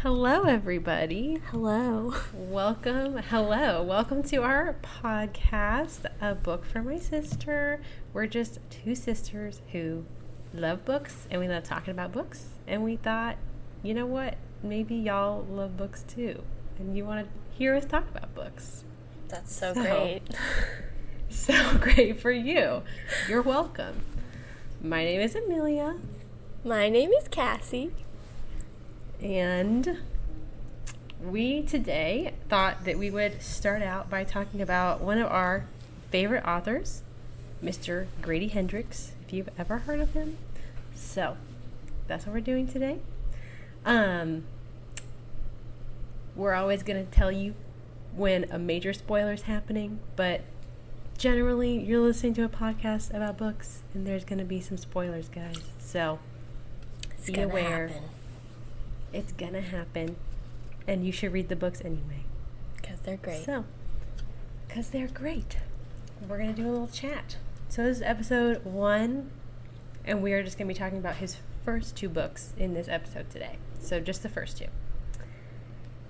Hello, everybody. Hello. Welcome to our podcast, A Book for My Sister. We're just two sisters who love books, and we love talking about books, and we thought, you know what, maybe y'all love books too, and you want to hear us talk about books. That's so great. So great for you. You're welcome. My name is Amelia. My name is Cassie. And we today thought that we would start out by talking about one of our favorite authors, Mr. Grady Hendrix, if you've ever heard of him. So, that's what we're doing today. We're always going to tell you when a major spoiler is happening, but generally you're listening to a podcast about books and there's going to be some spoilers, guys. So, be aware. It's gonna happen, and you should read the books anyway. Because they're great. Because they're great. We're gonna do a little chat. So this is episode 1, and we are just gonna be talking about his first 2 books in this episode today. So just the first 2.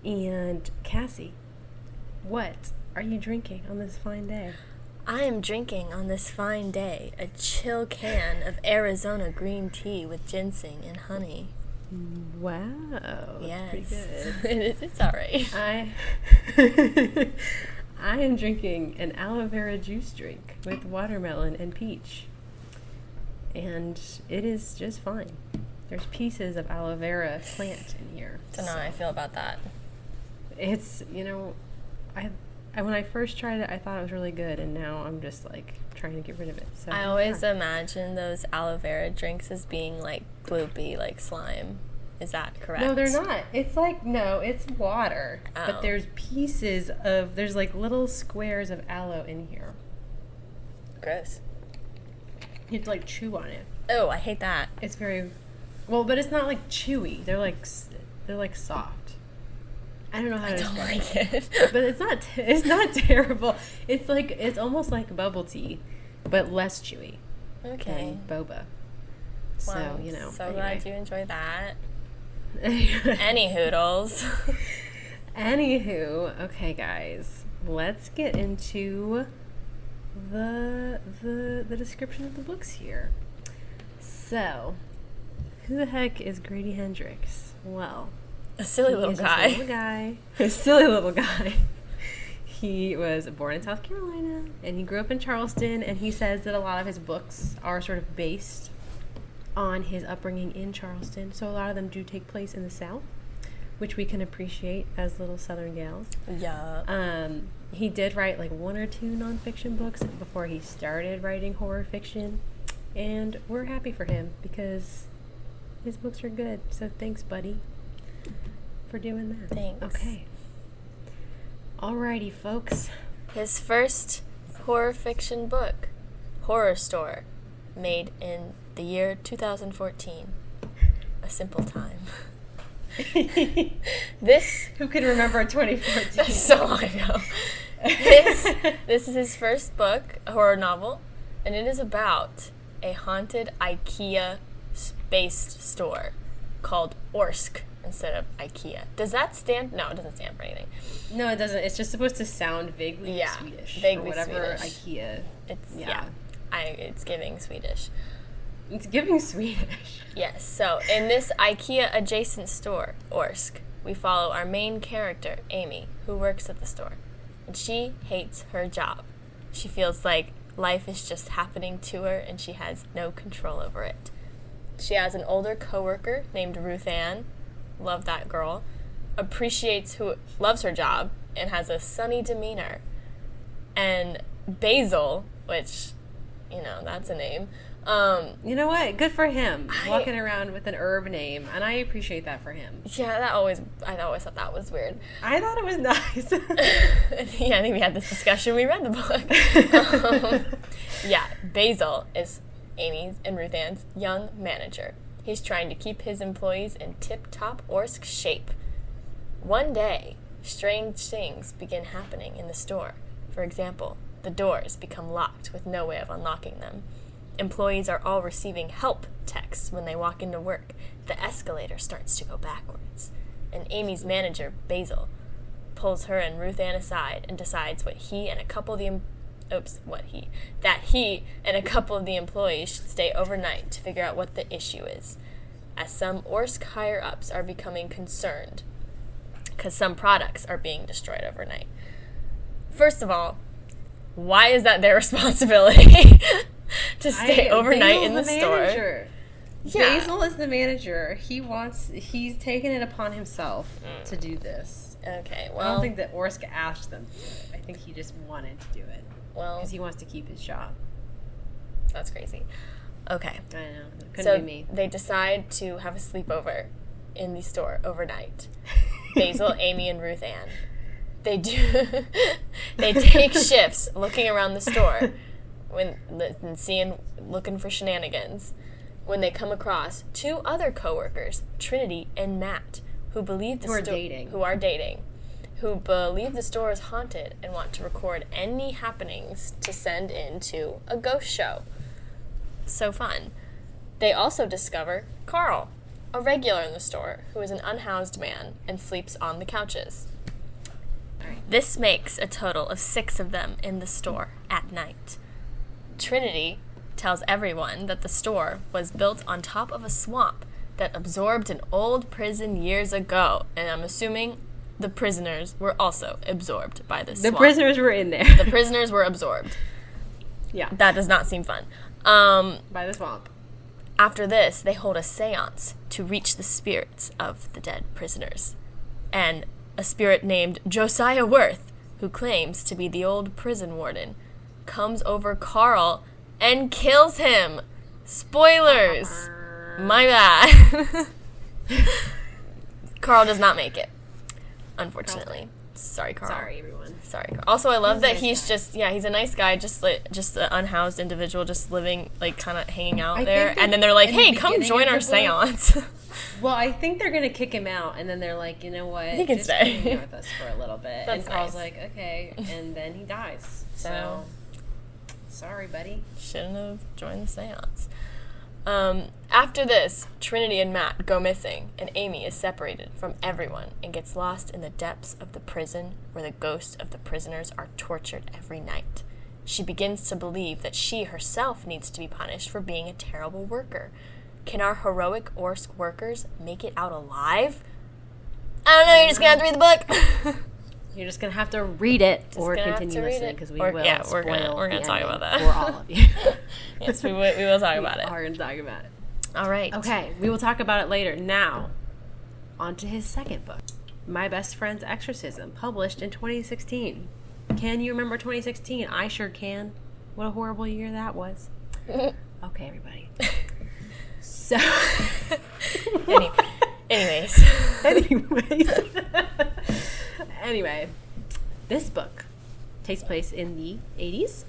And Cassie, what are you drinking on this fine day? I am drinking on this fine day a chill can of Arizona green tea with ginseng and honey. Wow. Yes. Pretty good. It's all right. I am drinking an aloe vera juice drink with watermelon and peach. And it is just fine. There's pieces of aloe vera plant in here. Don't know how I feel about that. It's, when I first tried it, I thought it was really good, and now I'm just like trying to get rid of it. So I always imagine those aloe vera drinks as being like gloopy, like slime. Is that correct? No, they're not. It's it's water. Oh. But there's there's like little squares of aloe in here. Gross. You have to like chew on it. Oh, I hate that. It's very, but it's not like chewy. They're like soft. I don't know how to describe it. But it's not terrible. It's almost like bubble tea, but less chewy. Okay. Than boba. Well, So, so anyway. glad you enjoy that. Any hoodles. Anywho, okay, guys, let's get into the description of the books here. So, who the heck is Grady Hendrix? Well, A silly little guy. A silly little guy. He was born in South Carolina, and he grew up in Charleston, and he says that a lot of his books are sort of based on his upbringing in Charleston. So a lot of them do take place in the South, which we can appreciate as little Southern gals. Yeah. He did write like 1 or 2 nonfiction books before he started writing horror fiction, and we're happy for him because his books are good. So thanks, buddy, for doing that. Thanks. Okay. Alrighty, folks. His first horror fiction book, Horrorstör, made in the year 2014. A simple time. Who can remember 2014? That's so long ago. This is his first book, a horror novel, and it is about a haunted IKEA-based store called Orsk instead of IKEA. Does that stand? No, it doesn't stand for anything. No, it doesn't. It's just supposed to sound vaguely Swedish. Vaguely or whatever Swedish. IKEA. It's giving Swedish. It's giving Swedish. Yes, so in this IKEA-adjacent store, Orsk, we follow our main character, Amy, who works at the store. And she hates her job. She feels like life is just happening to her and she has no control over it. She has an older coworker named Ruth Ann, love that girl, loves her job and has a sunny demeanor. And Basil, which, that's a name. You know what? Good for him. Walking around with an herb name, and I appreciate that for him. Yeah, I always thought that was weird. I thought it was nice. Yeah, I think we had this discussion. We read the book. Basil is Amy's and Ruth Ann's young manager. He's trying to keep his employees in tip-top Orsk shape. One day, strange things begin happening in the store. For example, the doors become locked with no way of unlocking them. Employees are all receiving help texts when they walk into work. The escalator starts to go backwards. and Amy's manager, Basil, pulls her and Ruth Ann aside and decides that he and a couple of the employees should stay overnight to figure out what the issue is, as some Orsk higher-ups are becoming concerned because some products are being destroyed overnight. First of all, why is that their responsibility to stay overnight in the store? Yeah. Basil is the manager. He's taken it upon himself to do this. Okay, well, I don't think that Orsk asked them to do it. I think he just wanted to do it. Well, because he wants to keep his job. That's crazy. Okay. I know. Couldn't be me. They decide to have a sleepover in the store overnight. Basil, Amy, and Ruth Ann. They take shifts looking around the store looking for shenanigans. When they come across two other coworkers, Trinity and Matt, who believe the who believe the store is haunted and want to record any happenings to send into a ghost show. So fun. They also discover Carl, a regular in the store, who is an unhoused man and sleeps on the couches. This makes a total of 6 of them in the store at night. Trinity tells everyone that the store was built on top of a swamp that absorbed an old prison years ago, and I'm assuming the prisoners were also absorbed by this swamp. The prisoners were in there. The prisoners were absorbed. Yeah. That does not seem fun. By the swamp. After this, they hold a seance to reach the spirits of the dead prisoners. And a spirit named Josiah Worth, who claims to be the old prison warden, comes over Carl and kills him. Spoilers! My bad. Carl does not make it, unfortunately. Sorry, Carl. Sorry, everyone. Sorry, Carl. Also, I love that he's he's a nice guy, just an unhoused individual, just living, like, kind of hanging out there. And then they're like, hey, come join our seance. Well, I think they're going to kick him out, and then they're like, you know what? He can stay. Come with us for a little bit. That's and Carl's nice. like, okay. And then he dies. So, sorry, buddy. Shouldn't have joined the seance. After this, Trinity and Matt go missing, and Amy is separated from everyone and gets lost in the depths of the prison where the ghosts of the prisoners are tortured every night. She begins to believe that she herself needs to be punished for being a terrible worker. Can our heroic Orsk workers make it out alive? I don't know, you're just going to have to read the book. You're just going to have to read it or continue listening because we will we're gonna talk about that. For all of you. Yes, we will talk about it. We are going to talk about it. All right. Okay, we will talk about it later. Now, on to his second book, My Best Friend's Exorcism, published in 2016. Can you remember 2016? I sure can. What a horrible year that was. Okay, everybody. So, anyways. Anyway, this book takes place in the 80s.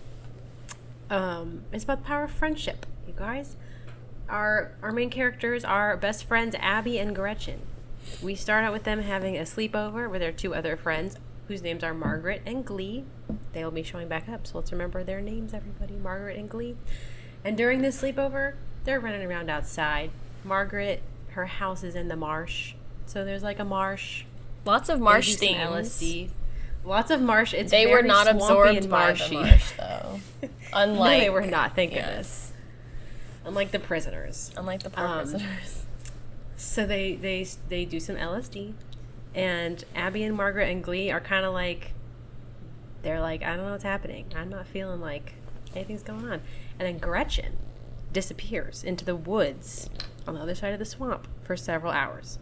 It's about the power of friendship, you guys. Our main characters are best friends Abby and Gretchen. We start out with them having a sleepover with their 2 other friends, whose names are Margaret and Glee. They will be showing back up, so let's remember their names, everybody. Margaret and Glee. And during this sleepover, they're running around outside. Margaret, her house is in the marsh, so there's like a marsh. Lots of marsh themes. LSD. Lots of marsh. They were not absorbed by the marsh, though. Unlike, no, they were not. Thank goodness. Unlike the prisoners. Unlike the poor prisoners. So they do some LSD, and Abby and Margaret and Glee are kind of like, they're like, I don't know what's happening. I'm not feeling like anything's going on. And then Gretchen disappears into the woods on the other side of the swamp for several hours.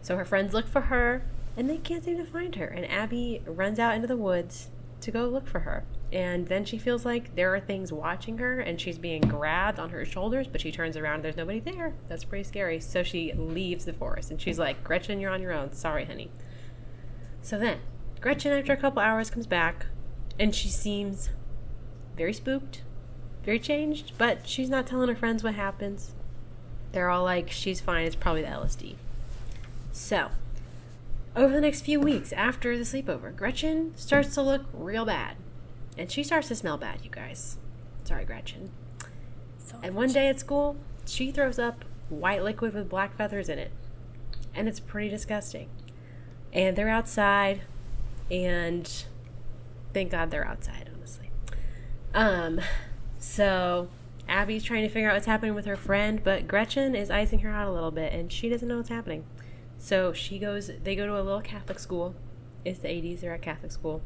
So her friends look for her, and they can't seem to find her. And Abby runs out into the woods to go look for her. And then she feels like there are things watching her, and she's being grabbed on her shoulders, but she turns around, there's nobody there. That's pretty scary. So she leaves the forest, and she's like, Gretchen, you're on your own. Sorry, honey. So then, Gretchen, after a couple hours, comes back, and she seems very spooked, very changed, but she's not telling her friends what happens. They're all like, she's fine, it's probably the LSD. So, over the next few weeks after the sleepover, Gretchen starts to look real bad. And she starts to smell bad, you guys. Sorry, Gretchen. And one day at school, she throws up white liquid with black feathers in it. and it's pretty disgusting. And they're outside, and thank God they're outside, honestly. So Abby's trying to figure out what's happening with her friend, but Gretchen is icing her out a little bit, and she doesn't know what's happening. So they go to a little Catholic school. It's the 80s, they're at Catholic school.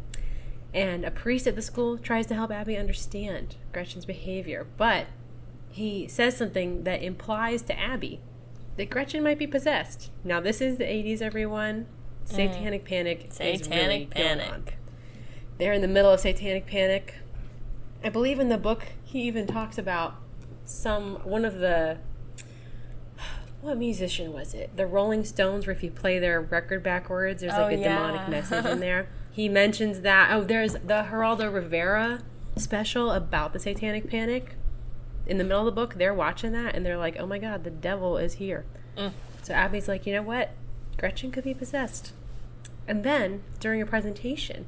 And a priest at the school tries to help Abby understand Gretchen's behavior, but he says something that implies to Abby that Gretchen might be possessed. Now, this is the 80s, everyone. Satanic panic is really going on. They're in the middle of satanic panic. I believe in the book he even talks about one of the, what musician was it? The Rolling Stones, where if you play their record backwards, there's like a demonic message in there. He mentions that. Oh, there's the Geraldo Rivera special about the satanic panic. In the middle of the book, they're watching that, and they're like, oh my God, the devil is here. So Abby's like, you know what? Gretchen could be possessed. And then, during a presentation,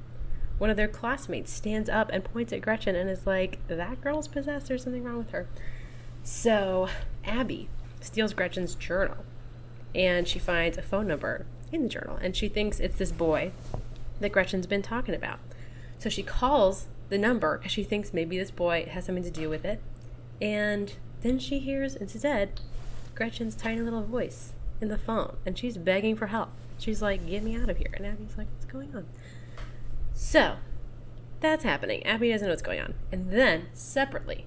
one of their classmates stands up and points at Gretchen and is like, that girl's possessed, there's something wrong with her. So Abby steals Gretchen's journal, and she finds a phone number in the journal, and she thinks it's this boy that Gretchen's been talking about. So she calls the number because she thinks maybe this boy has something to do with it. And then she hears instead Gretchen's tiny little voice in the phone, and she's begging for help. She's like, get me out of here. And Abby's like, what's going on? So that's happening. Abby doesn't know what's going on. And then separately,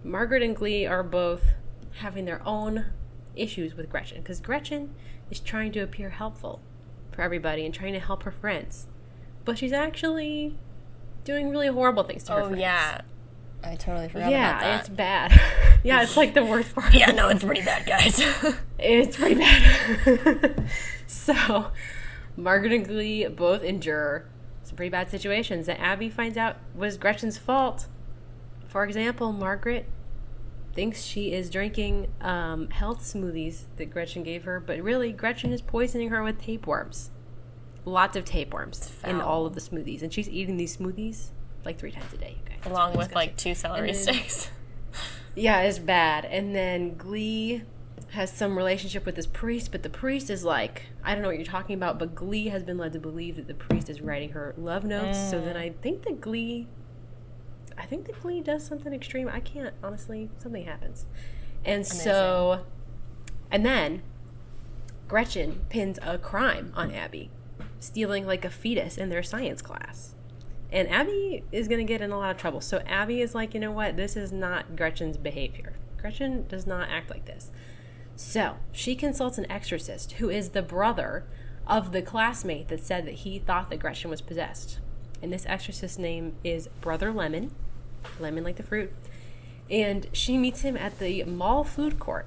Margaret and Glee are both having their own issues with Gretchen, because Gretchen is trying to appear helpful for everybody and trying to help her friends, but she's actually doing really horrible things to her friends. Oh yeah, I totally forgot about that. Yeah, it's bad. Yeah, it's like the worst part. Yeah, no, it's pretty bad, guys. It's pretty bad. So Margaret and Glee both endure some pretty bad situations that Abby finds out was Gretchen's fault. For example, Margaret thinks she is drinking health smoothies that Gretchen gave her, but really Gretchen is poisoning her with tapeworms. Lots of tapeworms in all of the smoothies, and she's eating these smoothies like 3 times a day, you guys. Along with like 2 celery sticks. Yeah, it's bad. And then Glee has some relationship with this priest, but the priest is like, I don't know what you're talking about, but Glee has been led to believe that the priest is writing her love notes. So then I think that Glee does something extreme. I can't, honestly, something happens. And so, and then Gretchen pins a crime on Abby, stealing like a fetus in their science class. And Abby is going to get in a lot of trouble. So Abby is like, you know what? This is not Gretchen's behavior. Gretchen does not act like this. So she consults an exorcist who is the brother of the classmate that said that he thought that Gretchen was possessed. And this exorcist's name is Brother Lemon. Lemon like the fruit. And she meets him at the mall food court.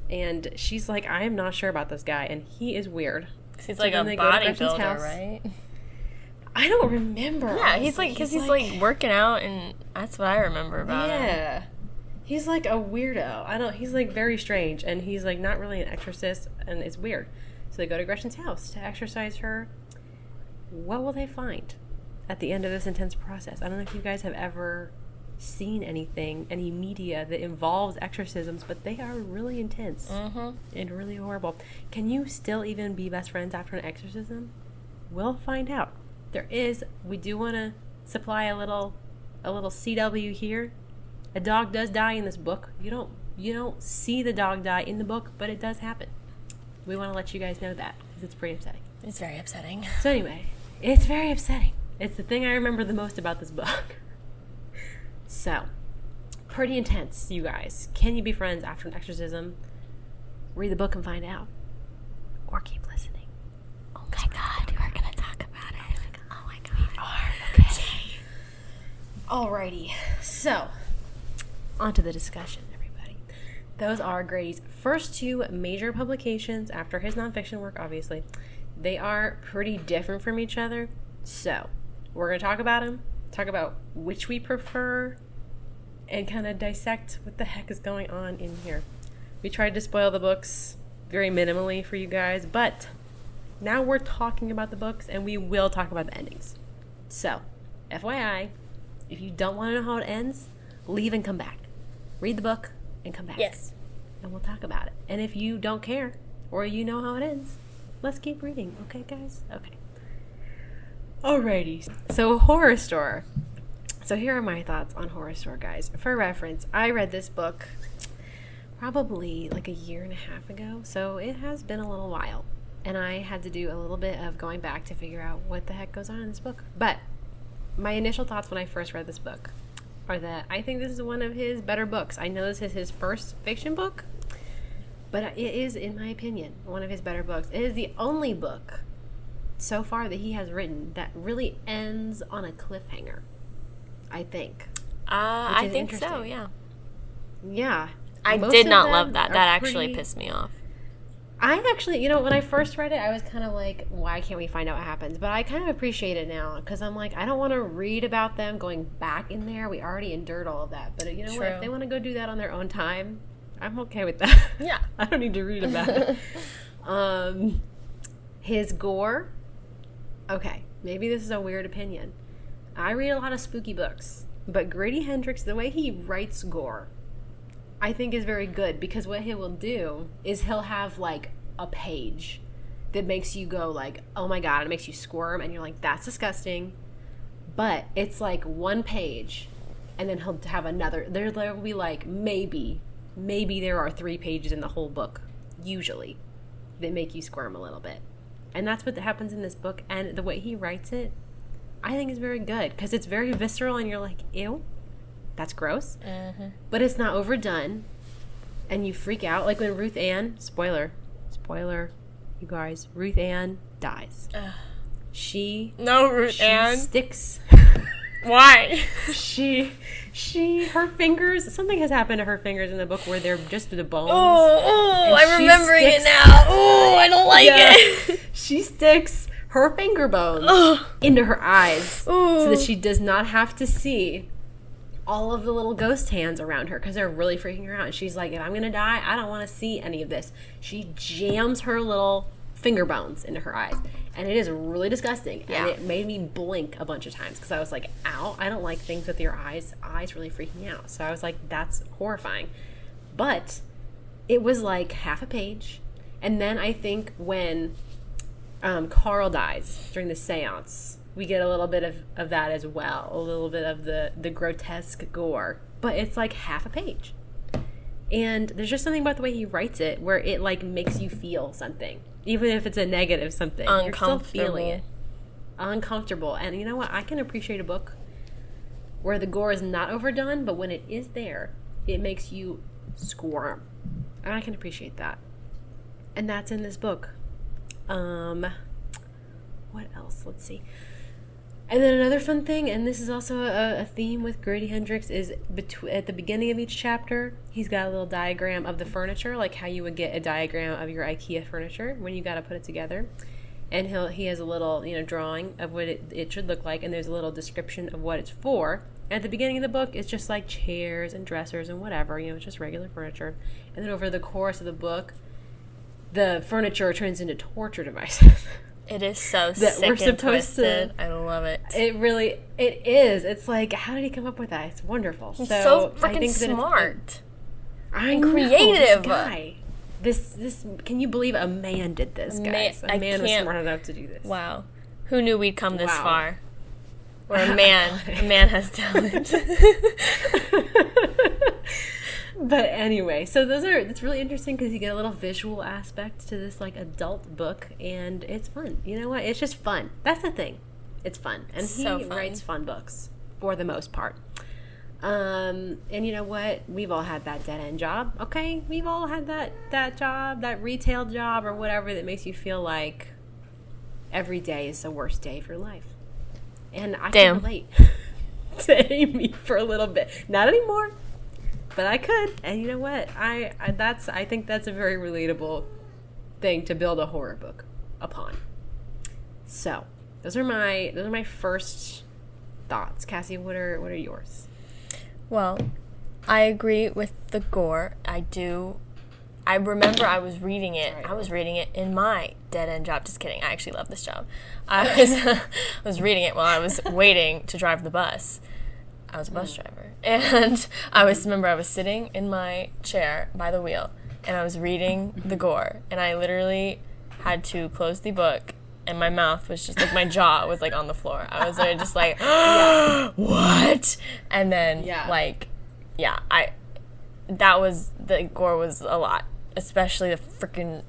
And she's like, I am not sure about this guy. And he is weird. He's like a bodybuilder, right? I don't remember. Yeah, he's like, because he's like working out, and that's what I remember about him. Yeah. He's like a weirdo. He's like very strange, and he's like not really an exorcist, and it's weird. So they go to Gretchen's house to exorcise her. What will they find at the end of this intense process? I don't know if you guys have ever seen any media that involves exorcisms, but they are really intense and really horrible. Can you still even be best friends after an exorcism? We'll find out. We do want to supply a little CW here. A dog does die in this book. You don't see the dog die in the book, but it does happen. We want to let you guys know that because it's pretty upsetting. It's very upsetting. So anyway, it's very upsetting. It's the thing I remember the most about this book. So, pretty intense, you guys. Can you be friends after an exorcism? Read the book and find out. Or keep listening. Oh my God, we're going to talk about it. Oh my God. We are. Okay. Alrighty. So, onto the discussion, everybody. Those are Grady's first 2 major publications after his nonfiction work, obviously. They are pretty different from each other. So, we're going to talk about them. Talk about which we prefer, and kind of dissect what the heck is going on in here. We tried to spoil the books very minimally for you guys, but now we're talking about the books, and we will talk about the endings. So, FYI, if you don't want to know how it ends, leave and come back. Read the book and come back. Yes. And we'll talk about it. And if you don't care, or you know how it ends. Let's keep reading, okay, guys? Okay. Alrighty. So, Horrorstör. So here are my thoughts on Horrorstör, guys. For reference, I read this book probably like a year and a half ago, so it has been a little while. And I had to do a little bit of going back to figure out what the heck goes on in this book. But my initial thoughts when I first read this book are that I think this is one of his better books. I know this is his first fiction book, but it is, in my opinion, one of his better books. It is the only book so far that he has written that really ends on a cliffhanger, I think. I think so, yeah. Yeah. I did not love that. That actually pissed me off. I actually, when I first read it, I was kind of like, why can't we find out what happens? But I kind of appreciate it now because I'm like, I don't want to read about them going back in there. We already endured all of that. But you know what? If they want to go do that on their own time, I'm okay with that. Yeah. I don't need to read about it. His gore. Okay, maybe this is a weird opinion. I read a lot of spooky books, but Grady Hendrix, the way he writes gore, I think is very good because what he will do is he'll have like a page that makes you go like, oh my God, it makes you squirm and you're like, that's disgusting. But it's like one page and then he'll have another. There will be like maybe there are 3 pages in the whole book, usually, that make you squirm a little bit. And that's what happens in this book. And the way he writes it, I think is very good because it's very visceral and you're like, ew. That's gross. Mm-hmm. But it's not overdone. And you freak out. Like when Ruth Ann, spoiler, you guys, Ruth Ann dies. Ruth Ann sticks. Why? Her fingers, something has happened to her fingers in the book where they're just the bones. Oh, I'm remembering it now. Oh, I don't like it. She sticks her finger bones into her eyes so that she does not have to see all of the little ghost hands around her because they're really freaking her out. And she's like, if I'm going to die, I don't want to see any of this. She jams her little finger bones into her eyes. And it is really disgusting. Yeah. And it made me blink a bunch of times because I was like, ow, I don't like things with your eyes really freaking me out. So I was like, that's horrifying. But it was like half a page. And then I think when Carl dies during the seance, we get a little bit of that as well. A little bit of the grotesque gore. But it's like half a page. And there's just something about the way he writes it where it like makes you feel something. Even if it's a negative something. You're still feeling it. Uncomfortable. And you know what? I can appreciate a book where the gore is not overdone, but when it is there, it makes you squirm. And I can appreciate that. And that's in this book. What else? Let's see. And then another fun thing, and this is also a theme with Grady Hendrix, is at the beginning of each chapter, he's got a little diagram of the furniture, like how you would get a diagram of your IKEA furniture when you got to put it together. And he has a little drawing of what it should look like, and there's a little description of what it's for. And at the beginning of the book, it's just like chairs and dressers and whatever, it's just regular furniture. And then over the course of the book, the furniture turns into torture devices. It is so sick and twisted. I love it. It is. It's like, how did he come up with that? It's wonderful. He's so freaking smart. And creative. This guy. This can you believe a man did this, guys? A man was smart enough to do this. Wow. Who knew we'd come this far? Or a man has talent. But anyway, so it's really interesting because you get a little visual aspect to this like adult book, and it's fun. You know what? It's just fun. That's the thing. It's fun, and he writes fun books for the most part. And you know what? We've all had that dead end job. Okay, we've all had that job, that retail job, or whatever that makes you feel like every day is the worst day of your life. And I can relate to Amy for a little bit. Not anymore. But I could, and you know what? I think that's a very relatable thing to build a horror book upon. So those are my first thoughts. Cassie, what are yours? Well, I agree with the gore. I remember I was reading it. I was reading it in my dead end job. Just kidding. I actually love this job. I was reading it while I was waiting to drive the bus. I was a bus driver. And I was sitting in my chair by the wheel, and I was reading the gore, and I literally had to close the book, and my mouth was just like, my jaw was like on the floor. I was just like, what? And then the gore was a lot. Especially the freaking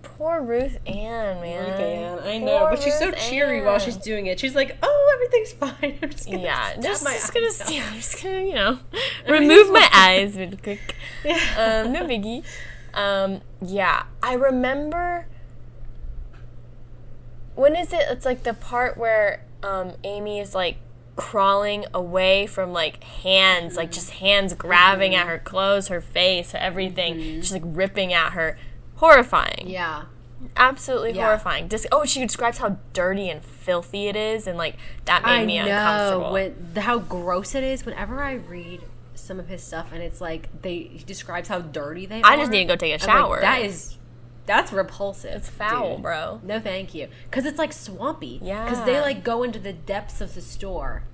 poor Ruth Ann, man. Ruth Ann, I know, but she's so cheery while she's doing it. She's like, "Oh, everything's fine. I'm just gonna I'm just gonna remove my eyes really quick. No biggie. I remember. When is it? It's like the part where Amy is like crawling away from like hands, like just hands grabbing at her clothes, her face, everything, just like ripping at her. Horrifying. Yeah. Absolutely horrifying. She describes how dirty and filthy it is, and like that made me uncomfortable. How gross it is whenever I read some of his stuff, and it's like he describes how dirty they are. I just need to go take a shower. Like, that's repulsive. It's foul, dude. Bro. No, thank you. Because it's like swampy. Yeah. Because they like go into the depths of the store,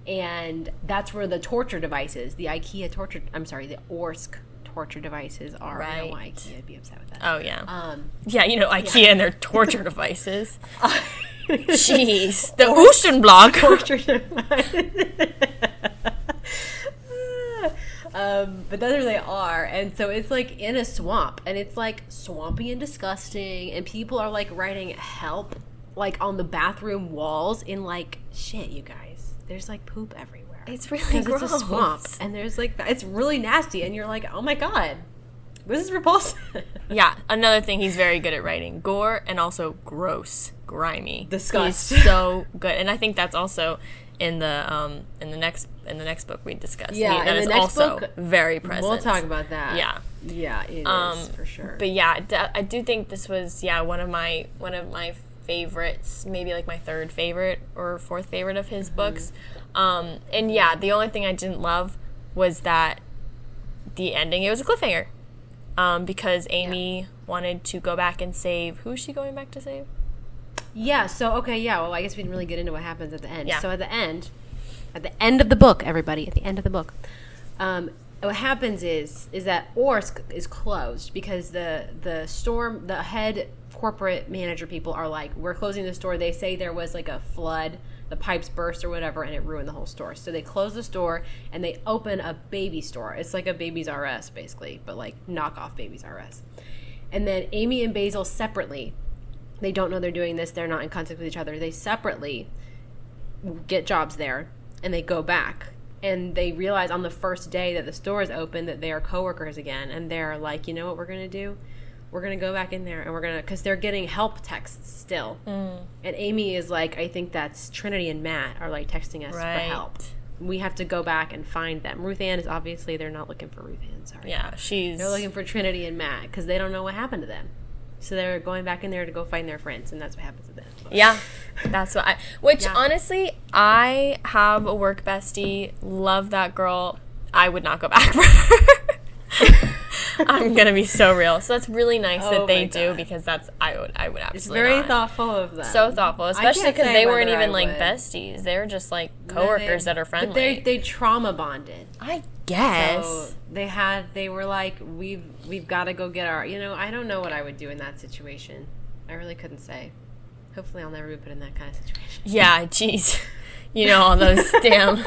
and that's where the torture devices, the Orsk torture devices are. Right. I don't know why IKEA would be upset with that. Oh, yeah. IKEA and their torture devices. Jeez. The Oceanblock. Torture devices. But that's where they are, and so it's like in a swamp, and it's like swampy and disgusting, and people are like writing help like on the bathroom walls in like shit, you guys. There's like poop everywhere. It's really gross. It's a swamp, and there's like it's really nasty, and you're like, oh my god, this is repulsive. Yeah, another thing he's very good at writing: gore and also gross, grimy, disgust. He's so good, and I think that's also in the next book we discussed. Yeah, that is also very present. We'll talk about that. Yeah, it is for sure. But yeah, I do think this was one of my favorites, maybe like my third favorite or fourth favorite of his books. And yeah, the only thing I didn't love was that the ending. It was a cliffhanger, because Amy wanted to go back and save. Who's she going back to save? Yeah, well, I guess we didn't really get into what happens at the end. Yeah. So at the end of the book, everybody, at the end of the book, what happens is that Orsk is closed because the head corporate manager people are like, we're closing the store. They say there was like a flood, the pipes burst or whatever, and it ruined the whole store. So they close the store and they open a baby store. It's like a Babies R Us, basically, but like knockoff Babies R Us. And then Amy and Basil separately, they don't know they're doing this. They're not in contact with each other. They separately get jobs there, and they go back. And they realize on the first day that the store is open that they are coworkers again. And they're like, you know what we're going to do? We're going to go back in there, and we're going to, because they're getting help texts still. And Amy is like, I think that's Trinity and Matt are like texting us for help. We have to go back and find them. Ruth Ann is obviously, they're not looking for Ruth Ann, sorry. Yeah, they're looking for Trinity and Matt because they don't know what happened to them. So they're going back in there to go find their friends, and that's what happens to them. Yeah, that's what honestly, I have a work bestie, love that girl. I would not go back for her. I'm gonna be so real. So that's really nice that they do, because that's I would absolutely. It's very not. Thoughtful of them. So thoughtful, especially because they weren't even like besties. They were just like coworkers that are friendly. But they trauma bonded. I guess. So they were like, we've got to go get our. I don't know what I would do in that situation. I really couldn't say. Hopefully, I'll never be put in that kind of situation. Yeah, jeez. All those damn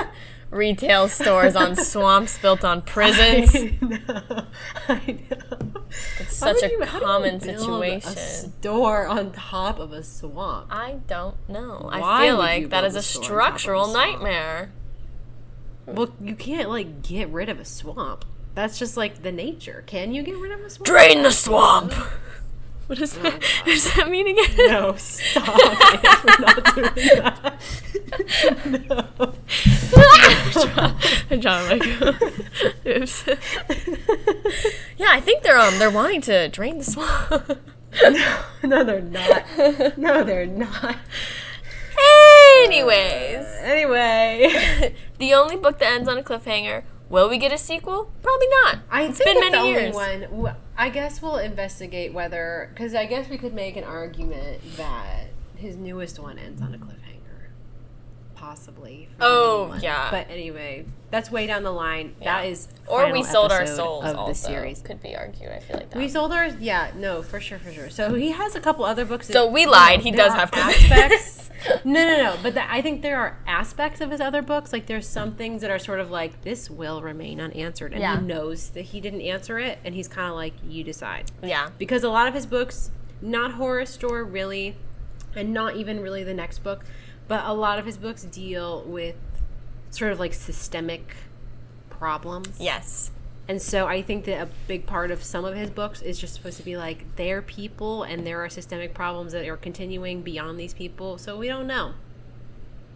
retail stores on swamps built on prisons. I know. It's such a common situation. A store on top of a swamp. I don't know. I feel like that is a structural nightmare. Well, you can't like get rid of a swamp. That's just like the nature. Can you get rid of a swamp? Drain the swamp. What is that? What does that mean again? No, stop it. We're not doing that. No. I dropped my oops. Yeah, I think they're wanting to drain the swamp. No, they're not. No, they're not. Anyway. The only book that ends on a cliffhanger. Will we get a sequel? Probably not. It's been many years. One. I guess we'll investigate whether, because I guess we could make an argument that his newest one ends on a cliffhanger. possibly. Oh, yeah. But anyway, that's way down the line. Yeah. That is or We Sold Our episode Souls of also. The series. Could be argued, I feel like that. We Sold Ours? Yeah, no, for sure. So he has a couple other books. So we lied. He does have aspects. No. But I think there are aspects of his other books. Like, there's some things that are sort of like, this will remain unanswered. And he knows that he didn't answer it. And he's kind of like, you decide. Yeah. Because a lot of his books, not Horrorstör really, and not even really the next book, but a lot of his books deal with sort of like systemic problems. Yes. And so I think that a big part of some of his books is just supposed to be like, they're people and there are systemic problems that are continuing beyond these people. So we don't know.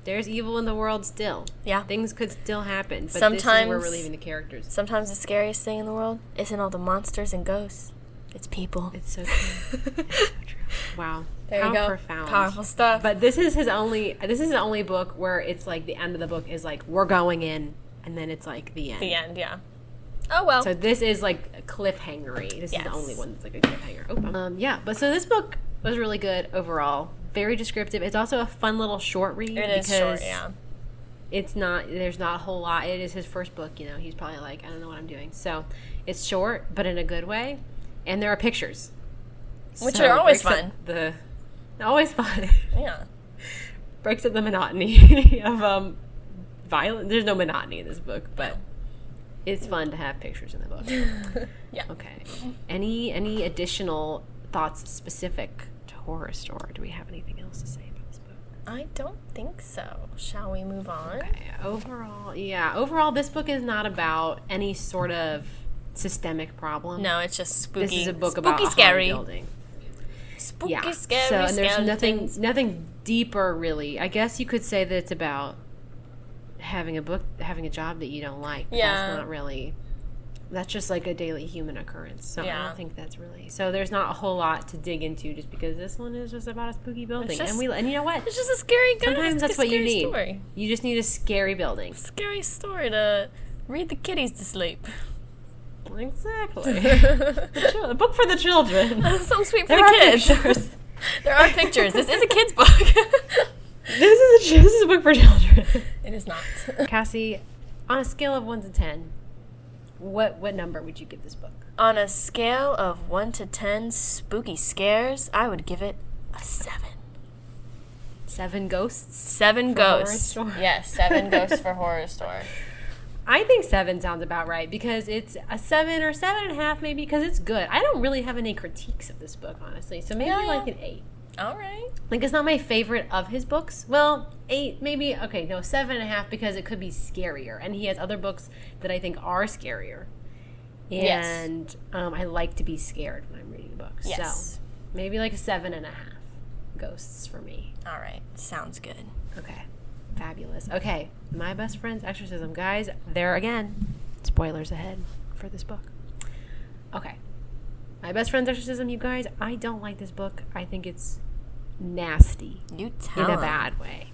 There's evil in the world still. Yeah. Things could still happen. But sometimes, this is where we're leaving the characters. Sometimes the scariest thing in the world isn't all the monsters and ghosts. It's people. It's so true. It's so true. Wow. There you go. Profound. Powerful stuff. But this is the only book where it's like the end of the book is like, we're going in, and then it's like the end. The end, yeah. Oh, well. So this is like a cliffhanger-y. This is the only one that's like a cliffhanger. Yeah, but so this book was really good overall. Very descriptive. It's also a fun little short read. It is short, yeah. There's not a whole lot. It is his first book, you know. He's probably like, I don't know what I'm doing. So it's short, but in a good way. And there are pictures. Which are always fun. Always fun. Yeah. Breaks up the monotony of violence. There's no monotony in this book, but it's fun to have pictures in the book. Yeah. Okay. Any additional thoughts specific to Horrorstör? Do we have anything else to say about this book? I don't think so. Shall we move on? Okay. Overall, this book is not about any sort of systemic problem. No, it's just spooky. This is a book about scary. a haunted building. Spooky, scary. So, and there's skeletons. nothing deeper, really. I guess you could say that it's about having a job that you don't like. But that's not really. That's just like a daily human occurrence. So I don't think that's really. So there's not a whole lot to dig into, just because this one is just about a spooky building, and you know what? It's just a scary guy. Sometimes that's what you need. Story. You just need a scary building. Scary story to read the kiddies to sleep. Exactly. A book for the children. Something sweet for the kids. Pictures. There are pictures. This is a kid's book. This is a book for children. It is not. Cassie, on a scale of 1 to 10, what number would you give this book? On a scale of 1 to 10 spooky scares, I would give it a 7. 7 ghosts? 7 ghosts. Horrorstör? Yes, 7 ghosts for Horrorstör. I think 7 sounds about right, because it's a 7 or 7.5 maybe, because it's good. I don't really have any critiques of this book, honestly, so maybe like an 8. All right. Like, it's not my favorite of his books. Well, 8 maybe. Okay, no, 7.5, because it could be scarier, and he has other books that I think are scarier. And I like to be scared when I'm reading a book. Yes. So maybe like a 7.5 ghosts for me. All right. Sounds good. Okay. Fabulous. Okay. My Best Friend's Exorcism. Guys, there again. Spoilers ahead for this book. Okay. My Best Friend's Exorcism, you guys, I don't like this book. I think it's nasty. You tell in a him. bad way.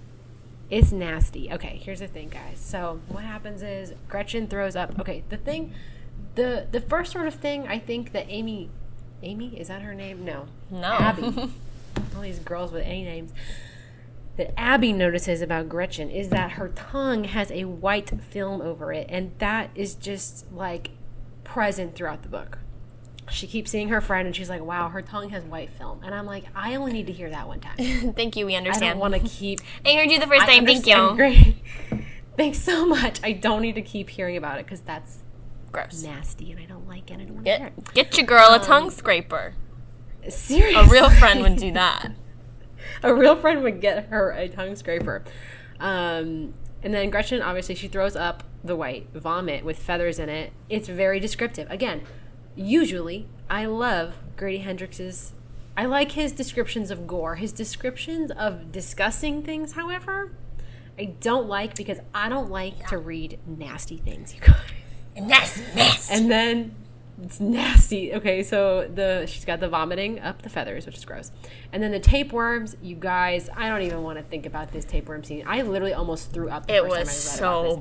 It's nasty. Okay, here's the thing, guys. So what happens is Gretchen throws up. Okay, the first sort of thing I think that Amy, is that her name? No. Abby. All these girls with any names. That Abby notices about Gretchen is that her tongue has a white film over it, and that is just like present throughout the book. She keeps seeing her friend, and she's like, wow, her tongue has white film. And I'm like, I only need to hear that one time. Thank you, we understand. I don't want to keep... I heard you the first time, thank you. Great. Thanks so much. I don't need to keep hearing about it, because that's gross, nasty, and I don't like it. I don't want to hear it. Get your girl a tongue scraper. Seriously. A real friend would do that. A real friend would get her a tongue scraper. And then Gretchen, obviously, she throws up the white vomit with feathers in it. It's very descriptive. Again, usually, I love Grady Hendrix's... I like his descriptions of gore. His descriptions of disgusting things, however, I don't like, because I don't like to read nasty things, you guys. And that's nasty. And then... It's nasty. Okay, so she's got the vomiting up the feathers, which is gross. And then the tapeworms, you guys, I don't even want to think about this tapeworm scene. I literally almost threw up the first time I read so about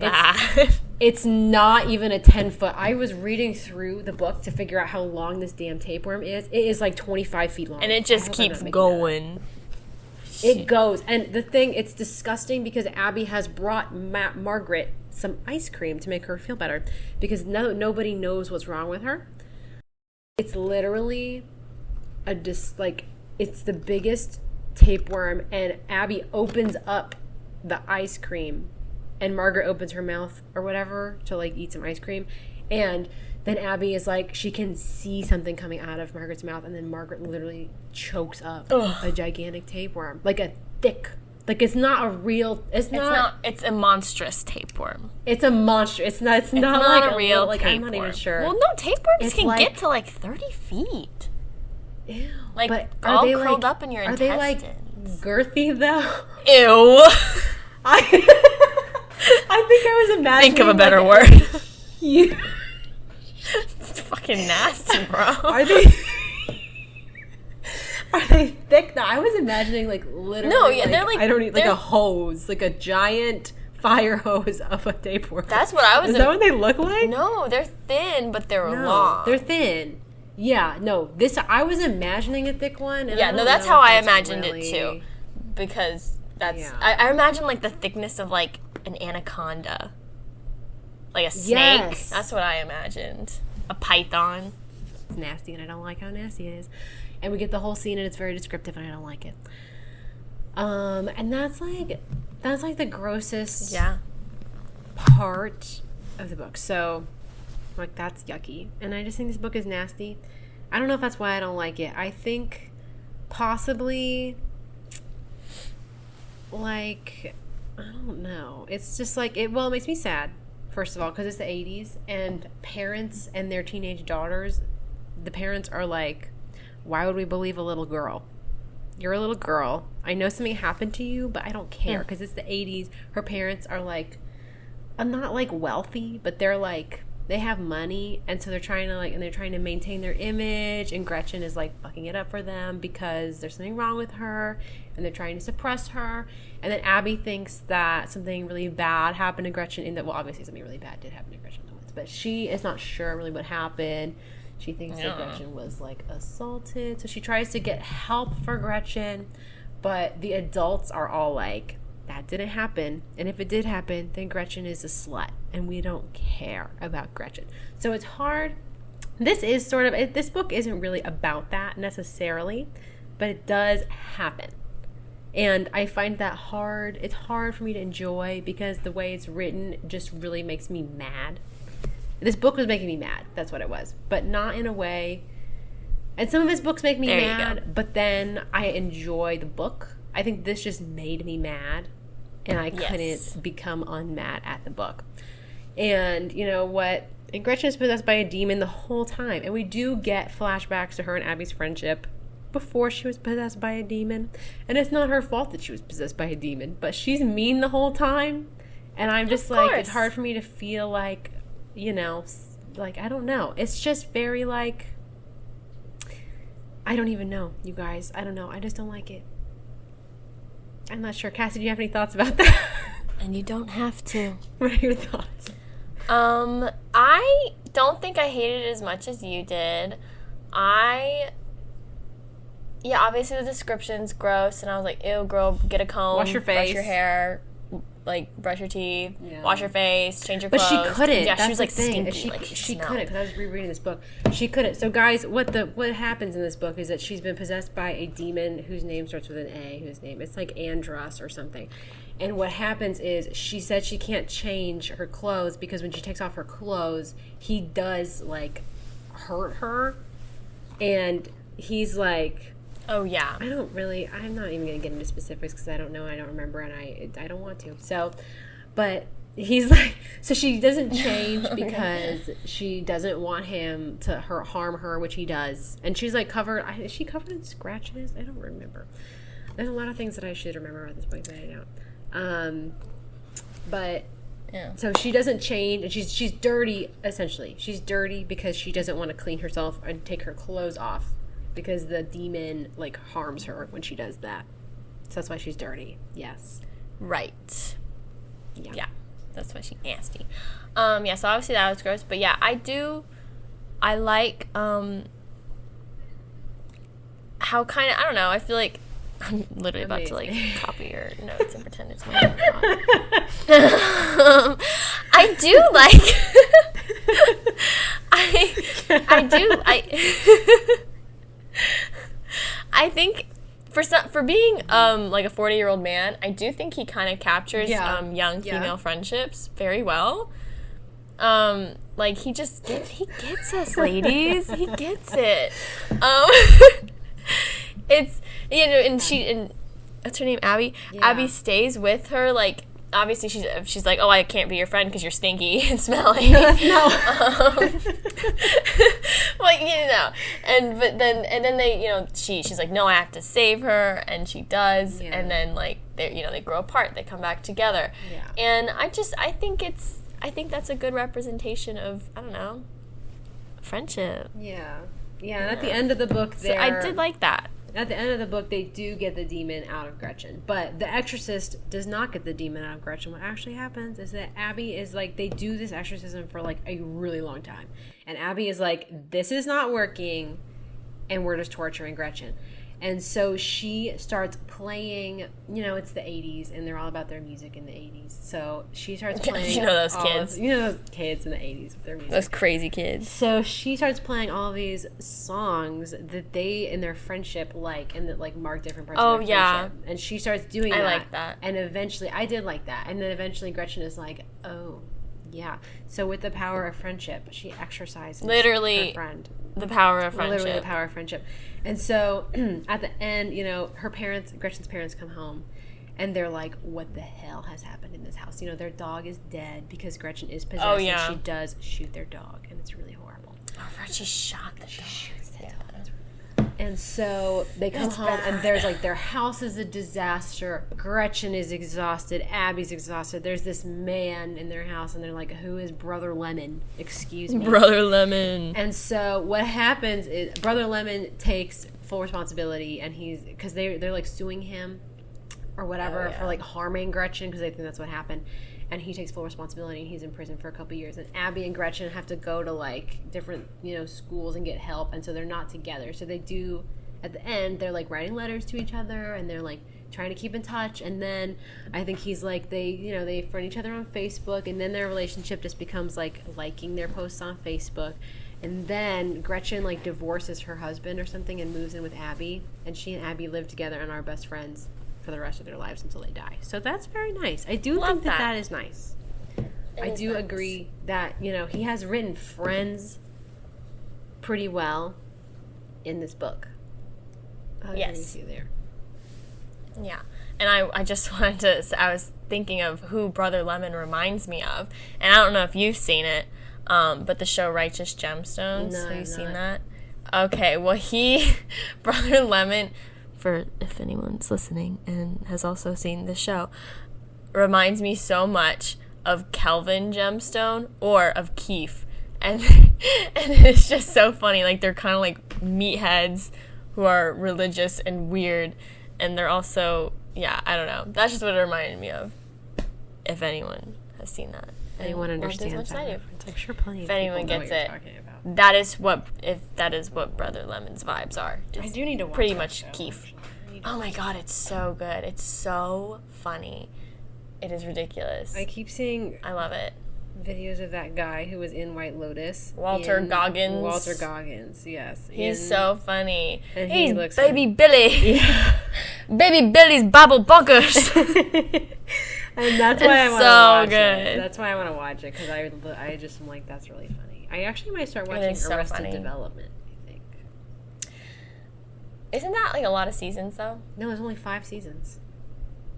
this. bad. It's not even a 10-foot. I was reading through the book to figure out how long this damn tapeworm is. It is like 25 feet long. And it just keeps going. It goes. And the thing, it's disgusting because Abby has brought Margaret some ice cream to make her feel better because nobody knows what's wrong with her. It's literally it's the biggest tapeworm, and Abby opens up the ice cream and Margaret opens her mouth or whatever to like eat some ice cream, and then Abby is like, she can see something coming out of Margaret's mouth, and then Margaret literally chokes up a gigantic tapeworm, like a thick, like it's not a real, it's a monstrous tapeworm. It's a monster. It's not like a real like tapeworm. I'm not even sure. Well, no, tapeworms can get to like 30 feet. Ew. Like, but all curled up in your intestines. Are they like girthy though? Ew. I think I was imagining. Think of a better word. It's fucking nasty, bro. Are they thick? No, I was imagining like literally. No, yeah, they're like, I don't need like a hose, like a giant fire hose of a tapeworm. That's what I was. Is that what they look like? No, they're thin, but they're long. They're thin. Yeah, no. I was imagining a thick one. And that's how I imagined it too, because I imagine like the thickness of like an anaconda, like a snake. Yes. That's what I imagined. A python. It's nasty, and I don't like how nasty it is. And we get the whole scene, and it's very descriptive, and I don't like it. And that's like the grossest part of the book. So, like, that's yucky. And I just think this book is nasty. I don't know if that's why I don't like it. I think possibly, like, I don't know. It's just like, it makes me sad, first of all, because it's the 80s, and parents and their teenage daughters, the parents are like, why would we believe a little girl? You're a little girl. I know something happened to you, but I don't care because it's the 80s. Her parents are like, I'm not like wealthy, but they're like, they have money, and so they're trying to maintain their image, and Gretchen is like fucking it up for them because there's something wrong with her, and they're trying to suppress her. And then Abby thinks that something really bad happened to Gretchen, obviously something really bad did happen to Gretchen, but she is not sure really what happened. She thinks that Gretchen was like assaulted, so she tries to get help for Gretchen, but the adults are all like, that didn't happen, and if it did happen, then Gretchen is a slut, and we don't care about Gretchen. So it's hard. This book isn't really about that necessarily, but it does happen. And I find that hard. It's hard for me to enjoy because the way it's written just really makes me mad. This book was making me mad. That's what it was. But not in a way. And some of his books make me mad, but then I enjoy the book. I think this just made me mad, and I couldn't become unmad at the book. And you know what? And Gretchen is possessed by a demon the whole time. And we do get flashbacks to her and Abby's friendship before she was possessed by a demon. And it's not her fault that she was possessed by a demon, but she's mean the whole time. And I'm just like, it's hard for me to feel like, you know, like, I don't know. It's just very like, I don't even know, you guys. I don't know. I just don't like it. I'm not sure. Cassie, do you have any thoughts about that? And you don't have to. What are your thoughts? I don't think I hated it as much as you did. Obviously the description's gross, and I was like, ew, girl, get a comb. Wash your face. Brush your hair. Like, brush your teeth, wash your face, change your clothes. But she couldn't. Yeah, that's she was like stinky. stinky. She couldn't, because I was rereading this book. She couldn't. So, guys, what happens in this book is that she's been possessed by a demon whose name starts with an A. It's like Andros or something. And what happens is she said she can't change her clothes because when she takes off her clothes, he does like hurt her, and he's like, oh, yeah. I'm not even going to get into specifics because I don't know, I don't remember, and I don't want to. So, but he's like, so she doesn't change because she doesn't want him to harm her, which he does. And she's like is she covered in scratches? I don't remember. There's a lot of things that I should remember about this book that I don't. But yeah. So she doesn't change, and she's dirty, essentially. She's dirty because she doesn't want to clean herself and take her clothes off, because the demon like harms her when she does that. So that's why she's dirty. Yes. Right. Yeah. That's why she's nasty. So obviously that was gross, but yeah, I like how kind of, I don't know, I feel like I'm literally about to like Amazing. copy your notes and pretend it's my own. I do like. I think for being like a 40-year-old man, I do think he kind of captures young female friendships very well. Like he gets us, ladies. He gets it. It's and what's her name, Abby? Yeah. Abby stays with her, like, obviously she's like, oh, I can't be your friend because you're stinky and smelly. No. Like, and then they, she's like, no, I have to save her, and she does, and then like they grow apart, they come back together, and I think that's a good representation of, I don't know, friendship. Yeah. And at the end of the book, I did like that. At the end of the book, they do get the demon out of Gretchen. But the exorcist does not get the demon out of Gretchen. What actually happens is that Abby is like, they do this exorcism for like a really long time. And Abby is like, this is not working, and we're just torturing Gretchen. And so she starts playing, it's the 80s, and they're all about their music in the 80s. So she starts playing. Those kids. Those kids in the 80s with their music. Those crazy kids. So she starts playing all these songs that they, in their friendship, like, and that, like, mark different parts of their friendship. And she starts doing that. I like that. And eventually, I did like that. And then eventually Gretchen is like, oh, yeah. So with the power of friendship, she exercises her friend. The power of friendship. Literally the power of friendship. And so at the end, Gretchen's parents come home, and they're like, what the hell has happened in this house? Their dog is dead because Gretchen is possessed. Oh, yeah. And she does shoot their dog, and it's really horrible. Oh, right, she shot the dog. She shoots the dog. And so they come home, and there's like, their house is a disaster. Gretchen is exhausted. Abby's exhausted. There's this man in their house, and they're like, who is Brother Lemon? Excuse me. Brother Lemon. And so what happens is Brother Lemon takes full responsibility, and because they're like suing him or whatever for like harming Gretchen because they think that's what happened. And he takes full responsibility, and he's in prison for a couple years. And Abby and Gretchen have to go to, like, different, schools and get help. And so they're not together. So they do, at the end, they're, like, writing letters to each other. And they're, like, trying to keep in touch. And then I think he's, like, they friend each other on Facebook. And then their relationship just becomes, like, liking their posts on Facebook. And then Gretchen, like, divorces her husband or something and moves in with Abby. And she and Abby live together and are best friends for the rest of their lives until they die. So that's very nice. I do think that is nice. I do agree that, he has written friends pretty well in this book. I agree with you there. Yeah. And I just wanted to say, I was thinking of who Brother Lemon reminds me of. And I don't know if you've seen it, but the show Righteous Gemstones. No, have you seen that? Okay. Well, Brother Lemon, for if anyone's listening and has also seen the show, reminds me so much of Kelvin Gemstone or of Keith, and it's just so funny. Like, they're kind of like meatheads who are religious and weird, and they're also, I don't know. That's just what it reminded me of. If anyone has seen that, anyone understands that reference. I'm sure plenty of people know gets what you're it. talking about. That is what Brother Lemon's vibes are. I do need to watch pretty that much show, Keith. actually. Oh my god, it's so good. It's so funny. It is ridiculous. I keep seeing I love it. videos of that guy who was in White Lotus. Walter Goggins. Walter Goggins, yes. He's so funny. And he's looks Baby Billy. Yeah. Baby Billy's Bible Bunkers. And that's why I want to watch good. it. That's why I want to watch it, because I just am like, that's really funny. I actually might start watching Arrested Development, I think. Isn't that like a lot of seasons, though? No, there's only 5 seasons.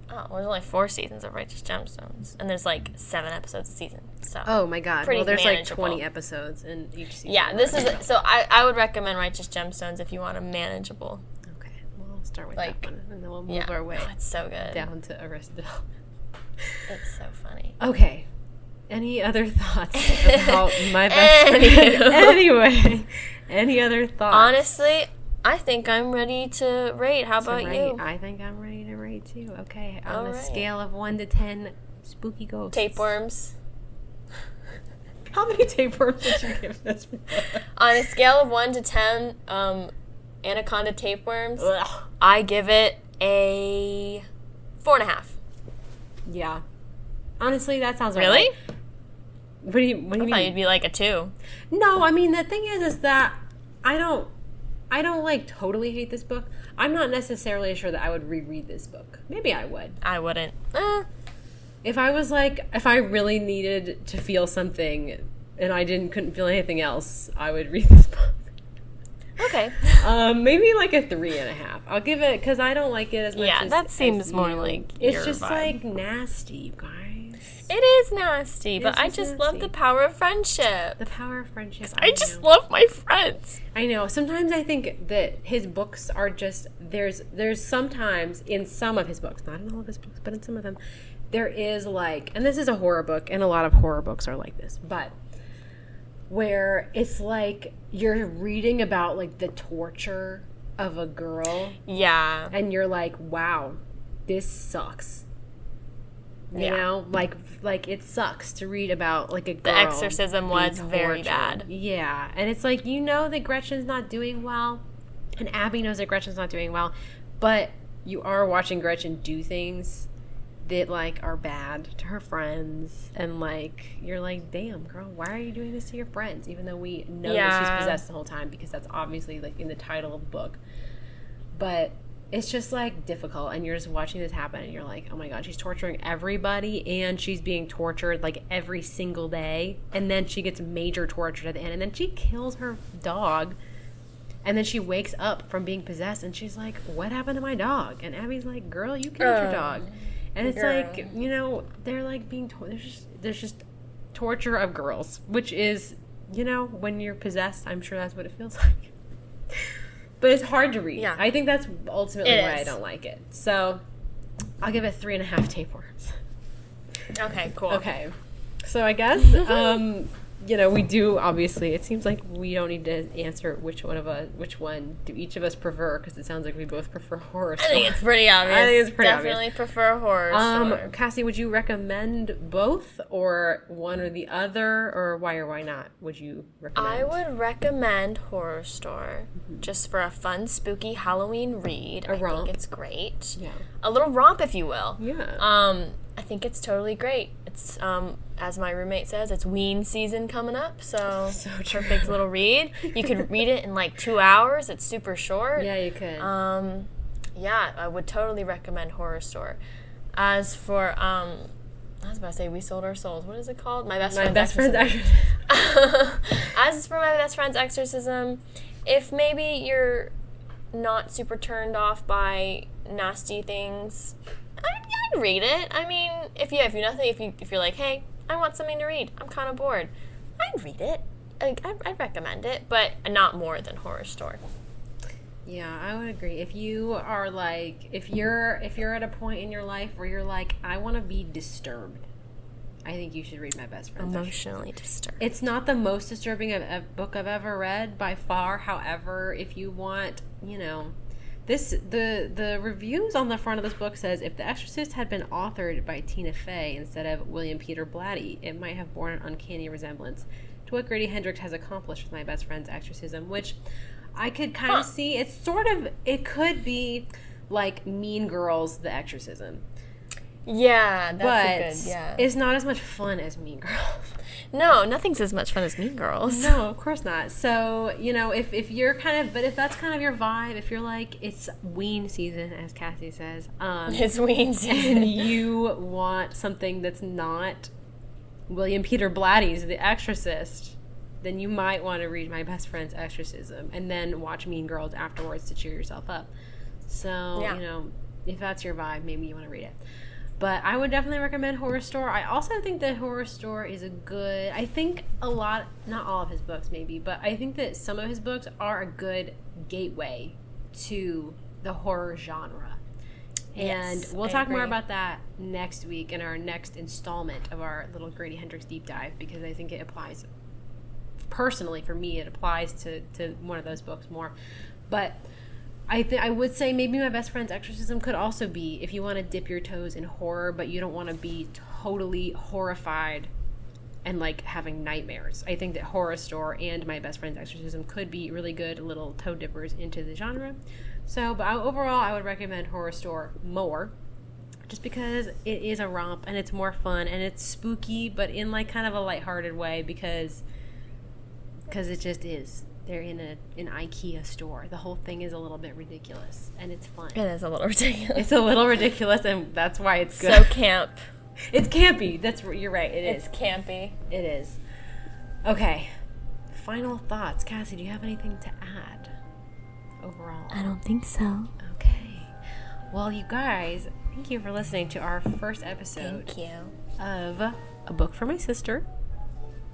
Oh, well, there's only 4 seasons of Righteous Gemstones, and there's like 7 episodes a season. So oh my god! Well, there's manageable. like 20 episodes in each season. Yeah, this is so. I would recommend Righteous Gemstones if you want a manageable. Okay, well, I'll start with that one, and then we'll move our way. Oh, it's so good. Down to Arrested Development. It's so funny. Okay. Any other thoughts about my best friend? Anyway, any other thoughts? Honestly, I think I'm ready to rate. How about you? I think I'm ready to rate too. Okay, on a right. scale of 1 to 10, spooky ghosts. Tapeworms. How many tapeworms did you give this? On a scale of 1 to 10, anaconda tapeworms, I give it a 4.5. Yeah. Honestly, that sounds really? Right. What do you mean? I thought you'd be like a 2. No, I mean, the thing is that I don't like totally hate this book. I'm not necessarily sure that I would reread this book. Maybe I would. I wouldn't. If I really needed to feel something and I couldn't feel anything else, I would read this book. Okay. Maybe like a 3.5. I'll give it, because I don't like it as much as... Yeah, that seems more like It's your just vibe. like nasty, you guys. It is nasty, but I just love the power of friendship. The power of friendship. I just love my friends. I know. Sometimes I think that his books are just... There's sometimes in some of his books, not in all of his books, but in some of them, there is like... And this is a horror book, and a lot of horror books are like this, but... where it's like you're reading about like the torture of a girl. Yeah. And you're like, wow, this sucks. You know? Like it sucks to read about like a girl. The Exorcism was very bad. Yeah. And it's like, you know that Gretchen's not doing well. And Abby knows that Gretchen's not doing well. But you are watching Gretchen do things that like are bad to her friends, and like you're like, damn girl, why are you doing this to your friends, even though we know that she's possessed the whole time, because that's obviously like in the title of the book. But it's just like difficult, and you're just watching this happen and you're like, oh my god, she's torturing everybody, and she's being tortured like every single day, and then she gets major torture at the end, and then she kills her dog, and then she wakes up from being possessed and she's like, what happened to my dog? And Abby's like, girl, you killed your dog. And it's like, you know, they're like being there's just torture of girls, which is, you know, when you're possessed, I'm sure that's what it feels like. But it's hard to read. Yeah. I think that's ultimately why I don't like it. So I'll give it 3.5 tapeworms. Okay, cool. Okay. So I guess, you know, we do, obviously, it seems like we don't need to answer which one do each of us prefer, because it sounds like we both prefer Horrorstör. I think it's pretty obvious. I think it's pretty Definitely obvious. prefer Horrorstör. Cassie, would you recommend both, or one or the other, or why or why not would you recommend? I would recommend Horrorstör, just for a fun, spooky Halloween read. I think it's great. Yeah. A little romp, if you will. Yeah. I think it's totally great. It's, as my roommate says, it's ween season coming up, so perfect little read. You could read it in like 2 hours. It's super short. Yeah, you could. Yeah, I would totally recommend Horrorstör. As for, I was about to say We Sold Our Souls. What is it called? My Best Friend's Exorcism. As for My Best Friend's Exorcism, if maybe you're not super turned off by nasty things, I'd read it. I mean, if you're like, hey, I want something to read, I'm kind of bored, I'd read it. I'd recommend it, but not more than Horrorstör. Yeah, I would agree. If you are like, if you're at a point in your life where you're like, I want to be disturbed, I think you should read My Best Friend's Emotionally disturbed. It's not the most disturbing book I've ever read by far. However, if you want, you know, the reviews on the front of this book says, if The Exorcist had been authored by Tina Fey instead of William Peter Blatty, it might have borne an uncanny resemblance to what Grady Hendrix has accomplished with My Best Friend's Exorcism, which I could kind of see. It's sort of, it could be like Mean Girls, The Exorcism. Yeah, that's good, yeah. It's not as much fun as Mean Girls. No, nothing's as much fun as Mean Girls. No, of course not. So, you know, if you're kind of, but if that's kind of your vibe, if you're like, it's ween season, as Cassie says. It's ween season. And you want something that's not William Peter Blatty's The Exorcist, then you might want to read My Best Friend's Exorcism and then watch Mean Girls afterwards to cheer yourself up. So, you know, if that's your vibe, maybe you want to read it. But I would definitely recommend Horrorstör. I also think that Horrorstör is a good... I think a lot... Not all of his books, maybe. But I think that some of his books are a good gateway to the horror genre. And we'll talk more about that next week in our next installment of our little Grady Hendrix deep dive, because I think it applies... Personally, for me, it applies to one of those books more. But... I would say maybe My Best Friend's Exorcism could also be, if you want to dip your toes in horror, but you don't want to be totally horrified and, like, having nightmares. I think that Horrorstör and My Best Friend's Exorcism could be really good little toe dippers into the genre. So, but overall, I would recommend Horrorstör more. Just because it is a romp and it's more fun and it's spooky, but in like kind of a lighthearted way because it just is. They're in an IKEA store. The whole thing is a little bit ridiculous and it's fun. It is a little ridiculous. It's a little ridiculous and that's why it's good. So camp. It's campy. You're right. It's campy. It is. Okay. Final thoughts. Cassie, do you have anything to add overall? I don't think so. Okay. Well, you guys, thank you for listening to our first episode Thank you. of A Book for My Sister.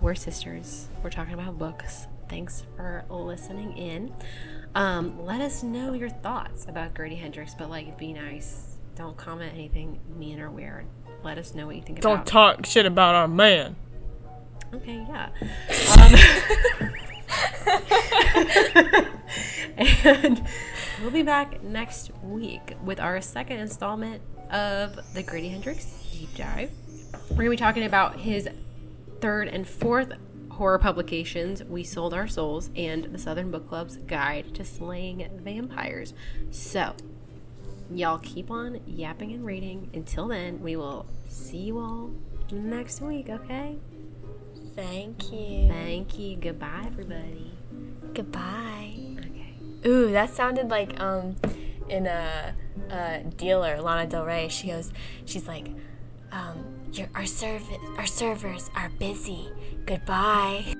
We're sisters. We're talking about books. Thanks for listening in. Let us know your thoughts about Grady Hendrix, but like, be nice. Don't comment anything mean or weird. Let us know what you think about. Don't talk shit about our man. Okay, yeah. And we'll be back next week with our second installment of the Grady Hendrix Deep Dive. We're going to be talking about his third and fourth horror publications, We Sold Our Souls, and the Southern Book Club's Guide to Slaying Vampires. So, y'all keep on yapping and reading. Until then, we will see you all next week, okay? Thank you. Thank you. Goodbye, everybody. Goodbye. Okay. Ooh, that sounded like in a Dealer, Lana Del Rey. She's like, our servers are busy. Goodbye.